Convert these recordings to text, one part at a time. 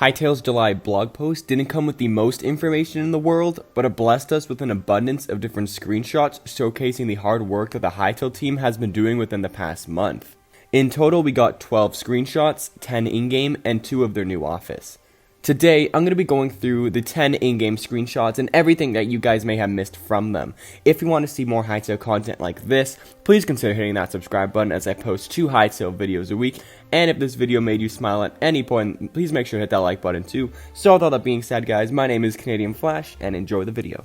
Hytale's July blog post didn't come with the most information in the world, but it blessed us with an abundance of different screenshots showcasing the hard work that the Hytale team has been doing within the past month. In total, we got 12 screenshots, 10 in-game, and 2 of their new office. Today, I'm going to be going through the 10 in-game screenshots and everything that you guys may have missed from them. If you want to see more Hytale content like this, please consider hitting that subscribe button as I post 2 Hytale videos a week. And if this video made you smile at any point, please make sure to hit that like button too. So with all that being said, guys, my name is CanadianFlash, and enjoy the video.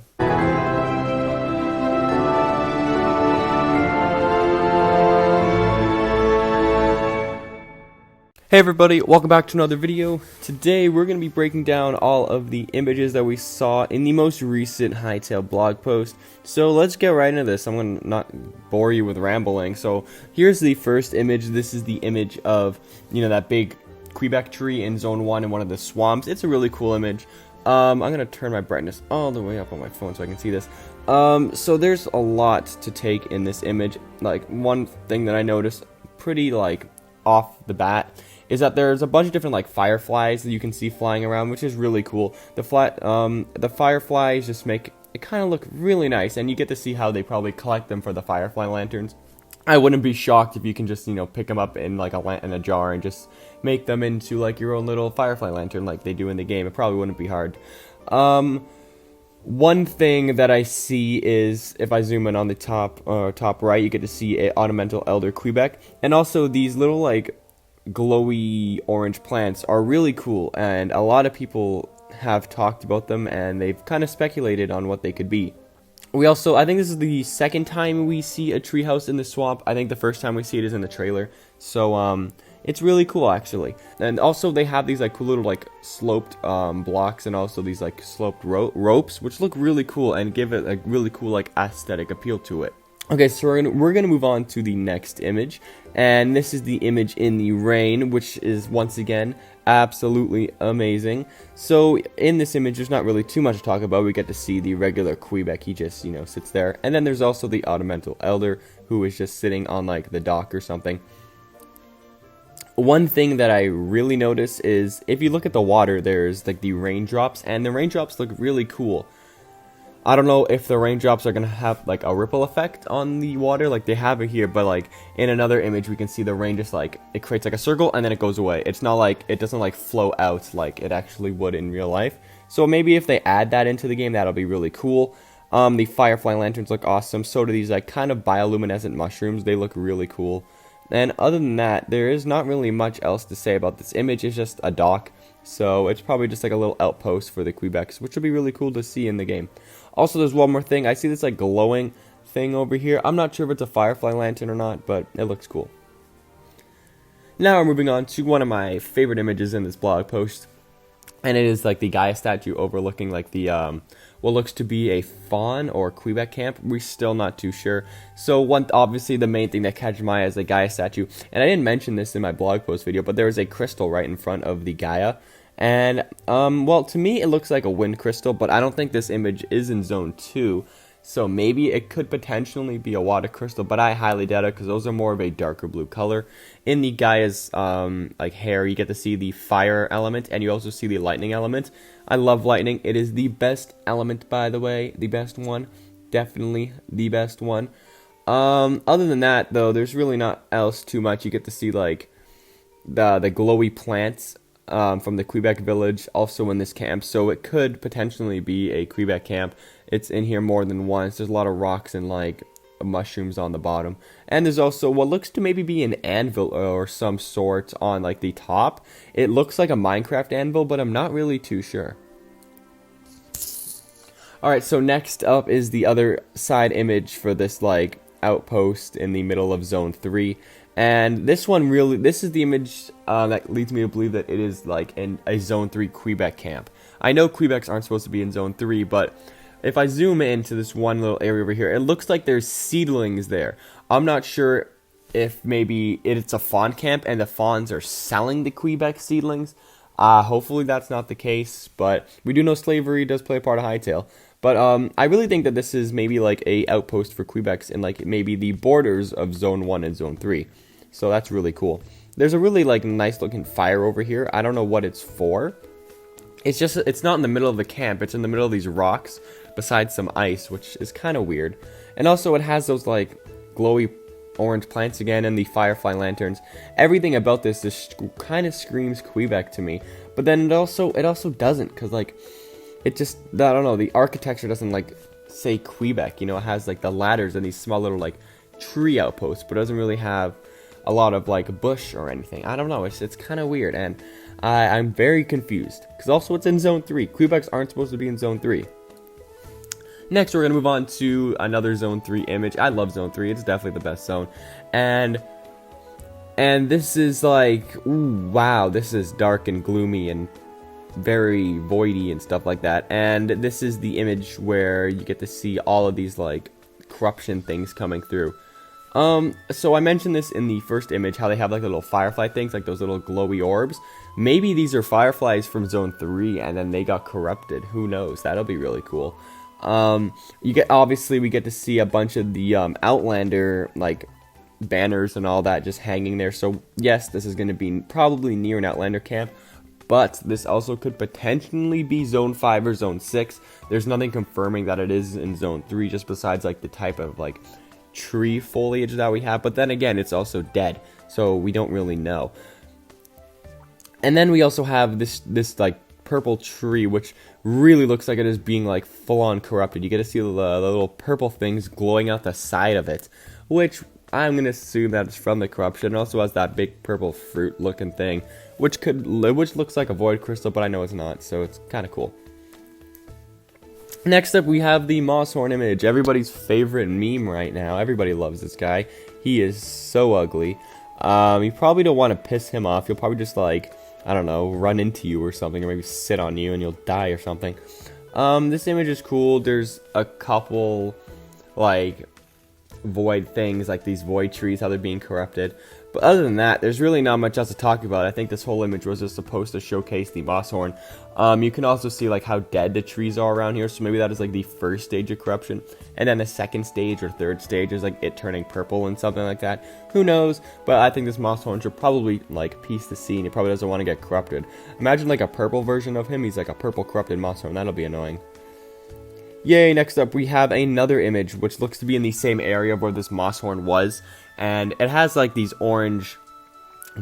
Hey everybody, welcome back to another video. Today we're going to be breaking down all of the images that we saw in the most recent Hytale blog post. So let's get right into this. I'm going to not bore you with rambling. So here's the first image. This is the image of, that big Quebec tree in Zone 1 in one of the swamps. It's a really cool image. I'm going to turn my brightness all the way up on my phone so I can see this. So there's a lot to take in this image. Like, one thing that I noticed pretty off the bat is that there's a bunch of different fireflies that you can see flying around, which is really cool. The fireflies just make it kind of look really nice, and you get to see how they probably collect them for the firefly lanterns. I wouldn't be shocked if you can just pick them up in in a jar and just make them into your own little firefly lantern like they do in the game. It probably wouldn't be hard. One thing that I see is, if I zoom in on the top right, you get to see a ornamental elder Quebec, and also these little glowy orange plants are really cool, and a lot of people have talked about them and they've kind of speculated on what they could be. I think this is the second time we see a treehouse in the swamp. I think the first time we see it is in the trailer. So it's really cool actually. And also they have these cool little sloped blocks, and also these sloped ropes, which look really cool and give it a really cool aesthetic appeal to it. Okay, so we're gonna move on to the next image, and this is the image in the rain, which is once again absolutely amazing. So in this image, there's not really too much to talk about. We get to see the regular Quebec. He just sits there, and then there's also the ornamental elder who is just sitting on the dock or something. One thing that I really notice is if you look at the water, there's the raindrops, and the raindrops look really cool. I don't know if the raindrops are going to have a ripple effect on the water like they have it here, but in another image we can see the rain just it creates a circle and then it goes away. It's not it doesn't flow out like it actually would in real life. So maybe if they add that into the game, that'll be really cool. The firefly lanterns look awesome. So do these kind of bioluminescent mushrooms. They look really cool. And other than that, there is not really much else to say about this image. It's just a dock. So it's probably just a little outpost for the Quebecs, which would be really cool to see in the game. Also, there's one more thing. I see this glowing thing over here. I'm not sure if it's a firefly lantern or not, but it looks cool. Now we're moving on to one of my favorite images in this blog post, and it is the Gaia statue overlooking the what looks to be a fawn or Quebec camp. We're still not too sure. So obviously the main thing that catches my eye is the Gaia statue, and I didn't mention this in my blog post video, but there is a crystal right in front of the Gaia. And, well, to me, it looks like a wind crystal, but I don't think this image is in Zone 2, so maybe it could potentially be a water crystal, but I highly doubt it, because those are more of a darker blue color. In the Gaia's, hair, you get to see the fire element, and you also see the lightning element. I love lightning. It is the best element, by the way, the best one. Definitely the best one. Other than that, though, there's really not else too much. You get to see, the glowy plants from the Quebec village also in this camp, so it could potentially be a Quebec camp. It's in here more than once. There's a lot of rocks and mushrooms on the bottom, and there's also what looks to maybe be an anvil or some sort on the top. It looks like a Minecraft anvil, but I'm not really too sure. Alright, so next up is the other side image for this outpost in the middle of Zone 3. And this is the image that leads me to believe that it is in a Zone 3 Quebec camp. I know Quebecs aren't supposed to be in Zone 3, but if I zoom into this one little area over here, it looks like there's seedlings there. I'm not sure if maybe it's a fawn camp and the fawns are selling the Quebec seedlings. Hopefully that's not the case, but we do know slavery does play a part of Hytale. But I really think that this is maybe a outpost for Quebecs in maybe the borders of Zone 1 and Zone 3. So that's really cool. There's a really nice looking fire over here. I don't know what it's for. it's not in the middle of the camp, it's in the middle of these rocks beside some ice, which is kind of weird. And also it has those like glowy orange plants again and the firefly lanterns. Everything about this just kind of screams Quebec to me. But then it also doesn't, because like it just, I don't know, the architecture doesn't like say Quebec, you know. It has like the ladders and these small little like tree outposts, but it doesn't really have a lot of like bush or anything. I don't know, it's kind of weird, and I'm very confused, because also it's in zone 3. Quebecs aren't supposed to be in zone 3. Next, we're going to move on to another zone 3 image. I love zone 3. It's definitely the best zone. And this is like, ooh, wow, this is dark and gloomy and very voidy and stuff like that. And this is the image where you get to see all of these like corruption things coming through. So I mentioned this in the first image, how they have like little firefly things, like those little glowy orbs. Maybe these are fireflies from zone 3 and then they got corrupted. Who knows? That'll be really cool. Obviously we get to see a bunch of the Outlander like banners and all that just hanging there. So yes, this is going to be probably near an Outlander camp, but this also could potentially be zone 5 or zone 6. There's nothing confirming that it is in zone 3, just besides like the type of like tree foliage that we have. But then again, it's also dead, so we don't really know. And then we also have this like purple tree, which really looks like it is being like full on corrupted. You get to see the little purple things glowing out the side of it, which I'm gonna assume that it's from the corruption. It also has that big purple fruit looking thing, which looks like a void crystal, but I know it's not, so it's kind of cool. Next up, we have the Mosshorn image, everybody's favorite meme right now. Everybody loves this guy. He is so ugly. You probably don't want to piss him off. You'll probably just like, I don't know, run into you or something, or maybe sit on you and you'll die or something. This image is cool. There's a couple like void things, like these void trees, how they're being corrupted. But other than that, there's really not much else to talk about. I think this whole image was just supposed to showcase the Mosshorn. You can also see like how dead the trees are around here, so maybe that is like the first stage of corruption, and then the second stage or third stage is like it turning purple and something like that. Who knows? But I think this Mosshorn should probably like piece the scene. He probably doesn't want to get corrupted. Imagine like a purple version of him. He's like a purple corrupted Mosshorn. That'll be annoying. Yay, next up we have another image which looks to be in the same area where this Mosshorn was, and it has like these orange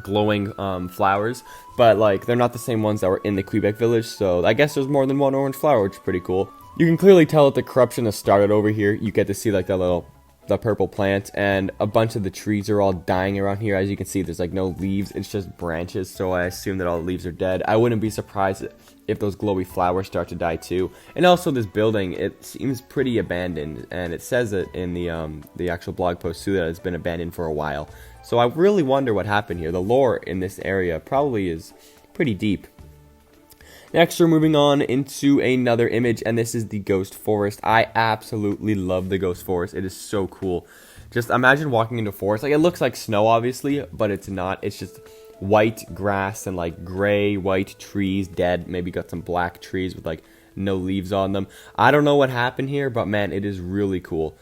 glowing flowers, but like they're not the same ones that were in the Quebec village, so I guess there's more than one orange flower, which is pretty cool. You can clearly tell that the corruption has started over here. You get to see like the purple plant, and a bunch of the trees are all dying around here. As you can see, there's like no leaves, it's just branches, so I assume that all the leaves are dead. I wouldn't be surprised if those glowy flowers start to die too. And also this building, it seems pretty abandoned, and it says it in the actual blog post too that it's been abandoned for a while. So I really wonder what happened here. The lore in this area probably is pretty deep. Next, we're moving on into another image, and this is the Ghost Forest. I absolutely love the Ghost Forest. It is so cool. Just imagine walking into a forest. Like, it looks like snow, obviously, but it's not. It's just white grass and, like, gray, white trees, dead. Maybe got some black trees with, like, no leaves on them. I don't know what happened here, but, man, it is really cool.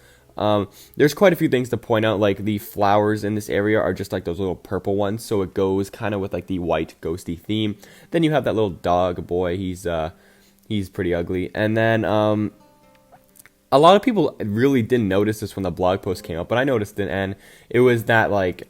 There's quite a few things to point out, like the flowers in this area are just like those little purple ones, so it goes kind of with like the white ghosty theme. Then you have that little dog boy, he's pretty ugly. And then a lot of people really didn't notice this when the blog post came up, but I noticed it, and it was that like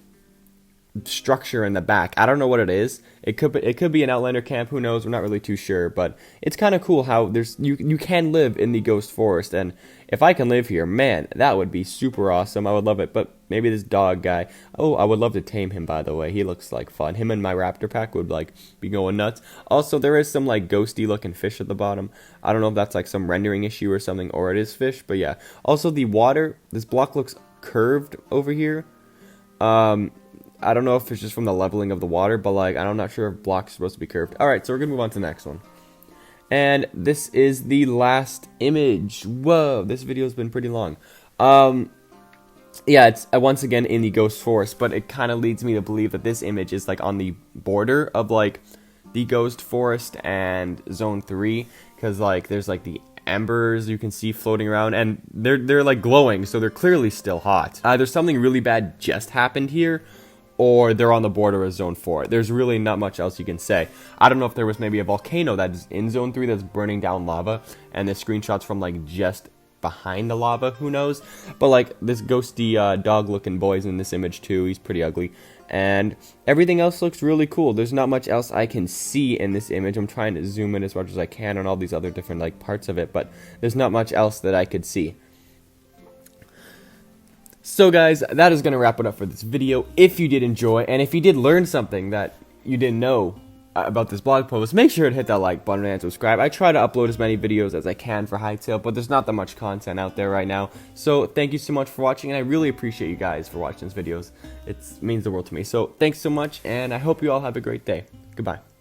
structure in the back. I don't know what it is. It could be an Outlander camp, who knows, we're not really too sure, but it's kind of cool how you can live in the Ghost Forest, and if I can live here, man, that would be super awesome. I would love it. But maybe this dog guy, oh, I would love to tame him, by the way. He looks like fun. Him and my raptor pack would like be going nuts. Also, there is some like ghosty looking fish at the bottom. I don't know if that's like some rendering issue or something, or it is fish, but yeah. Also, the water, this block looks curved over here. I don't know if it's just from the leveling of the water, but like I'm not sure if blocks are supposed to be curved. Alright, so we're gonna move on to the next one. And this is the last image. Whoa, this video has been pretty long. Yeah, it's once again in the Ghost Forest, but it kind of leads me to believe that this image is like on the border of like the Ghost Forest and Zone 3, because like there's like the embers you can see floating around, and they're like glowing, so they're clearly still hot. There's something really bad just happened here. or they're on the border of Zone 4. There's really not much else you can say. I don't know if there was maybe a volcano that's in Zone 3 that's burning down lava, and the screenshots from like just behind the lava, who knows. But like this ghosty dog looking boy's in this image too. He's pretty ugly, and everything else looks really cool. There's not much else I can see in this image. I'm trying to zoom in as much as I can on all these other different like parts of it, but there's not much else that I could see. So guys, that is going to wrap it up for this video. If you did enjoy, and if you did learn something that you didn't know about this blog post, make sure to hit that like button and subscribe. I try to upload as many videos as I can for Hytale, but there's not that much content out there right now. So thank you so much for watching, and I really appreciate you guys for watching these videos. It means the world to me. So thanks so much, and I hope you all have a great day. Goodbye.